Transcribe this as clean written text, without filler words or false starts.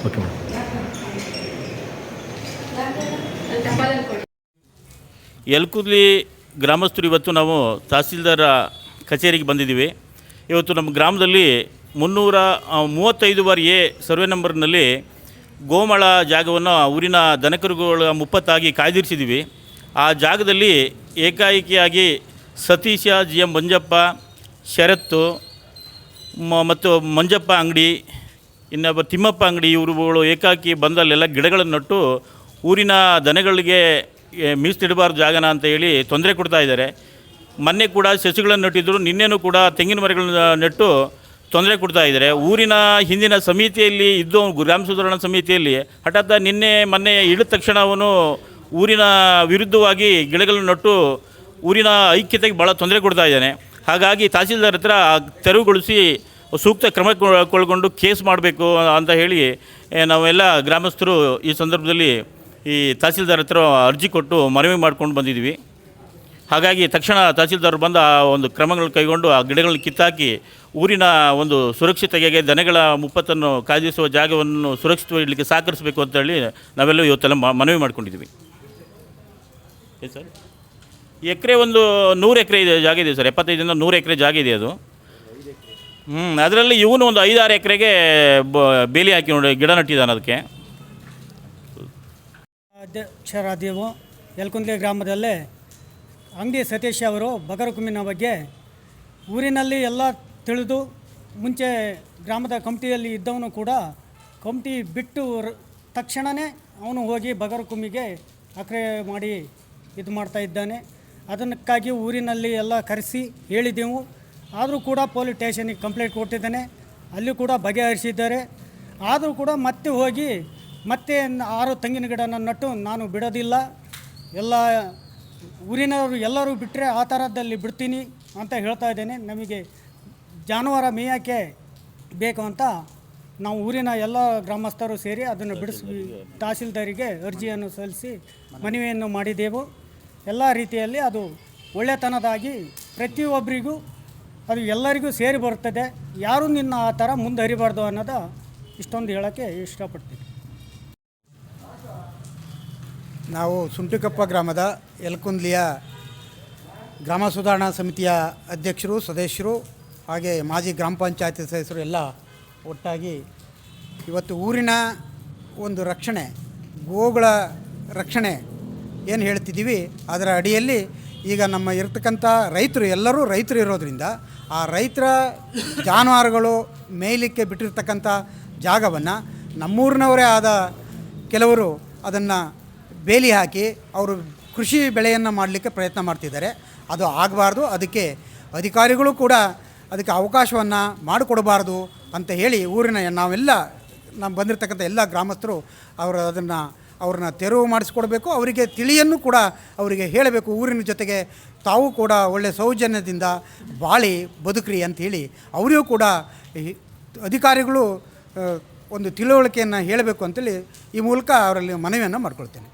Okay madam. ಯಲ್ಕುಂದ್ಲಿ ಗ್ರಾಮಸ್ಥರು ಇವತ್ತು ನಾವು ತಹಸೀಲ್ದಾರ ಕಚೇರಿಗೆ ಬಂದಿದ್ದೀವಿ. ಇವತ್ತು ನಮ್ಮ ಗ್ರಾಮದಲ್ಲಿ 335 ಸರ್ವೆ ನಂಬರ್ನಲ್ಲಿ ಗೋಮಾಳ ಜಾಗವನ್ನು ಊರಿನ ದನಕರುಗಳ ಮುಪ್ಪತ್ತಾಗಿ ಕಾಯ್ದಿರಿಸಿದ್ದೀವಿ. ಆ ಜಾಗದಲ್ಲಿ ಏಕಾಏಕಿಯಾಗಿ ಸತೀಶ, GM ಮಂಜಪ್ಪ, ಶರತ್ತು ಮತ್ತು ಮಂಜಪ್ಪ ಅಂಗಡಿ, ಇನ್ನೊಬ್ಬ ತಿಮ್ಮಪ್ಪ ಅಂಗಡಿ ಇವರುಗಳು ಏಕಾಏಕಿ ಬಂದಲ್ಲೆಲ್ಲ ಗಿಡಗಳನ್ನು ನಟ್ಟು ಊರಿನ ದನಗಳಿಗೆ ಮೀಸಲಿಡಬಾರ್ದು ಜಾಗನ ಅಂತ ಹೇಳಿ ತೊಂದರೆ ಕೊಡ್ತಾ ಇದ್ದಾರೆ. ಮೊನ್ನೆ ಕೂಡ ಸಸಿಗಳನ್ನು ನೆಟ್ಟಿದ್ದರು, ನಿನ್ನೆನೂ ಕೂಡ ತೆಂಗಿನ ಮರಗಳನ್ನ ನೆಟ್ಟು ತೊಂದರೆ ಕೊಡ್ತಾ ಇದ್ದಾರೆ. ಊರಿನ ಹಿಂದಿನ ಸಮಿತಿಯಲ್ಲಿ ಇದ್ದು ಗ್ರಾಮ ಸುಧಾರಣಾ ಸಮಿತಿಯಲ್ಲಿ ಹಠಾತ್ ಮೊನ್ನೆ ಇಳಿದ ತಕ್ಷಣ ಅವನು ಊರಿನ ವಿರುದ್ಧವಾಗಿ ಗಿಡಗಳನ್ನು ನಟ್ಟು ಊರಿನ ಐಕ್ಯತೆಗೆ ಭಾಳ ತೊಂದರೆ ಕೊಡ್ತಾ ಇದ್ದಾನೆ. ಹಾಗಾಗಿ ತಹಸೀಲ್ದಾರ್ ಹತ್ರ ತೆರವುಗೊಳಿಸಿ ಸೂಕ್ತ ಕ್ರಮ ಕೈಗೊಂಡು ಕೇಸ್ ಮಾಡಬೇಕು ಅಂತ ಹೇಳಿ ನಾವೆಲ್ಲ ಗ್ರಾಮಸ್ಥರು ಈ ಸಂದರ್ಭದಲ್ಲಿ ಈ ತಹಸೀಲ್ದಾರ್ ಹತ್ರ ಅರ್ಜಿ ಕೊಟ್ಟು ಮನವಿ ಮಾಡ್ಕೊಂಡು ಬಂದಿದ್ದೀವಿ. ಹಾಗಾಗಿ ತಕ್ಷಣ ತಹಸೀಲ್ದಾರ್ ಬಂದು ಆ ಒಂದು ಕ್ರಮಗಳು ಕೈಗೊಂಡು ಆ ಗಿಡಗಳನ್ನ ಕಿತ್ತಾಕಿ ಊರಿನ ಒಂದು ಸುರಕ್ಷತೆಗೆ ದನಗಳ ಮುಪ್ಪತ್ತನ್ನು ಕಾಯ್ದಿರಿಸುವ ಜಾಗವನ್ನು ಸುರಕ್ಷಿತವಾಗಿ ಇಡಲಿಕ್ಕೆ ಸಹಕರಿಸಬೇಕು ಅಂತೇಳಿ ನಾವೆಲ್ಲ ಇವತ್ತೆಲ್ಲ ಮನವಿ ಮಾಡ್ಕೊಂಡಿದ್ದೀವಿ. ಸರ್, ಎಕರೆ ಒಂದು 100 ಎಕರೆ ಇದೆ ಜಾಗ ಇದೆ ಸರ್. 75ರಿಂದ 100 ಎಕರೆ ಜಾಗ ಇದೆ ಅದು. ಅದರಲ್ಲಿ ಇವನು ಒಂದು 5-6 ಎಕರೆಗೆ ಬೇಲಿ ಹಾಕಿ ನೋಡಿ ಗಿಡ ನಟ್ಟಿದ್ದಾನೆ. ಅದಕ್ಕೆ ಅಧ್ಯಕ್ಷರಾದೆವು. ಯಲ್ಕುಂದ್ಲಿ ಗ್ರಾಮದಲ್ಲೇ ಅಂಗಡಿ ಸತೀಶ್ ಅವರು ಬಗರಕುಮ್ಮಿನ ಬಗ್ಗೆ ಊರಿನಲ್ಲಿ ಎಲ್ಲ ತಿಳಿದು ಮುಂಚೆ ಗ್ರಾಮದ ಕಮಿಟಿಯಲ್ಲಿ ಇದ್ದವನು ಕೂಡ ಕಮಿಟಿ ಬಿಟ್ಟು ತಕ್ಷಣವೇ ಅವನು ಹೋಗಿ ಬಗರಕುಮ್ಮಿಗೆ ಅಕ್ರೆ ಮಾಡಿ ಇದು ಮಾಡ್ತಾ ಇದ್ದಾನೆ. ಅದಕ್ಕಾಗಿ ಊರಿನಲ್ಲಿ ಎಲ್ಲ ಕರೆಸಿ ಹೇಳಿದೆವು. ಆದರೂ ಕೂಡ ಪೊಲೀಸ್ ಸ್ಟೇಷನಿಗೆ ಕಂಪ್ಲೇಂಟ್ ಕೊಟ್ಟಿದ್ದಾನೆ. ಅಲ್ಲಿ ಕೂಡ ಬಗೆಹರಿಸಿದ್ದಾರೆ. ಆದರೂ ಕೂಡ ಮತ್ತೆ ಹೋಗಿ ಮತ್ತೆ 6 ತೆಂಗಿನ ಗಿಡನ ನಟ್ಟು ನಾನು ಬಿಡೋದಿಲ್ಲ, ಎಲ್ಲ ಊರಿನವರು ಎಲ್ಲರೂ ಬಿಟ್ಟರೆ ಆ ಥರದಲ್ಲಿ ಬಿಡ್ತೀನಿ ಅಂತ ಹೇಳ್ತಾ ಇದ್ದೇನೆ. ನಮಗೆ ಜಾನುವಾರು ಮೇಯೋಕ್ಕೆ ಬೇಕು ಅಂತ ನಾವು ಊರಿನ ಎಲ್ಲ ಗ್ರಾಮಸ್ಥರು ಸೇರಿ ಅದನ್ನು ಬಿಡಿಸಿ ತಹಸೀಲ್ದಾರಿಗೆ ಅರ್ಜಿಯನ್ನು ಸಲ್ಲಿಸಿ ಮನವಿಯನ್ನು ಮಾಡಿದೆವು. ಎಲ್ಲ ರೀತಿಯಲ್ಲಿ ಅದು ಒಳ್ಳೆತನದಾಗಿ ಪ್ರತಿಯೊಬ್ಬರಿಗೂ ಅದು ಎಲ್ಲರಿಗೂ ಸೇರಿ ಬರ್ತದೆ. ಯಾರೂ ನಿನ್ನ ಆ ಥರ ಮುಂದೆ ಹರಿಬಾರ್ದು ಅನ್ನೋದು ಇಷ್ಟೊಂದು ಹೇಳೋಕ್ಕೆ ಇಷ್ಟಪಡ್ತೀನಿ. ನಾವು ಸುಂಟಿಕೊಪ್ಪ ಗ್ರಾಮದ ಯಲ್ಕುಂದ್ಲಿಯ ಗ್ರಾಮ ಸುಧಾರಣಾ ಸಮಿತಿಯ ಅಧ್ಯಕ್ಷರು, ಸದಸ್ಯರು, ಹಾಗೆ ಮಾಜಿ ಗ್ರಾಮ ಪಂಚಾಯತಿ ಸದಸ್ಯರು ಎಲ್ಲ ಒಟ್ಟಾಗಿ ಇವತ್ತು ಊರಿನ ಒಂದು ರಕ್ಷಣೆ, ಗೋಗಳ ರಕ್ಷಣೆ ಏನು ಹೇಳ್ತಿದ್ದೀವಿ ಅದರ ಅಡಿಯಲ್ಲಿ ಈಗ ನಮ್ಮ ಇರತಕ್ಕಂಥ ರೈತರು ಎಲ್ಲರೂ ರೈತರು ಇರೋದರಿಂದ ಆ ರೈತರ ಜಾನುವಾರುಗಳು ಮೇಯಲಿಕ್ಕೆ ಬಿಟ್ಟಿರ್ತಕ್ಕಂಥ ಜಾಗವನ್ನು ನಮ್ಮೂರಿನವರೇ ಆದ ಕೆಲವರು ಅದನ್ನು ಬೇಲಿ ಹಾಕಿ ಅವರು ಕೃಷಿ ಬೆಳೆಯನ್ನು ಮಾಡಲಿಕ್ಕೆ ಪ್ರಯತ್ನ ಮಾಡ್ತಿದ್ದಾರೆ. ಅದು ಆಗಬಾರ್ದು. ಅದಕ್ಕೆ ಅಧಿಕಾರಿಗಳು ಕೂಡ ಅದಕ್ಕೆ ಅವಕಾಶವನ್ನು ಮಾಡಿಕೊಡಬಾರ್ದು ಅಂತ ಹೇಳಿ ಊರಿನ ನಾವೆಲ್ಲ ನಮ್ಮ ಬಂದಿರತಕ್ಕಂಥ ಎಲ್ಲ ಗ್ರಾಮಸ್ಥರು ಅವ್ರನ್ನ ತೆರವು ಮಾಡಿಸ್ಕೊಡ್ಬೇಕು. ಅವರಿಗೆ ತಿಳಿಯನ್ನು ಕೂಡ ಅವರಿಗೆ ಹೇಳಬೇಕು. ಊರಿನ ಜೊತೆಗೆ ತಾವು ಕೂಡ ಒಳ್ಳೆಯ ಸೌಜನ್ಯದಿಂದ ಬಾಳಿ ಬದುಕ್ರಿ ಅಂಥೇಳಿ ಅವರಿಗೂ ಕೂಡ ಅಧಿಕಾರಿಗಳು ಒಂದು ತಿಳುವಳಿಕೆಯನ್ನು ಹೇಳಬೇಕು ಅಂತೇಳಿ ಈ ಮೂಲಕ ಅವರಲ್ಲಿ ಮನವಿಯನ್ನು ಮಾಡ್ಕೊಳ್ತೇನೆ.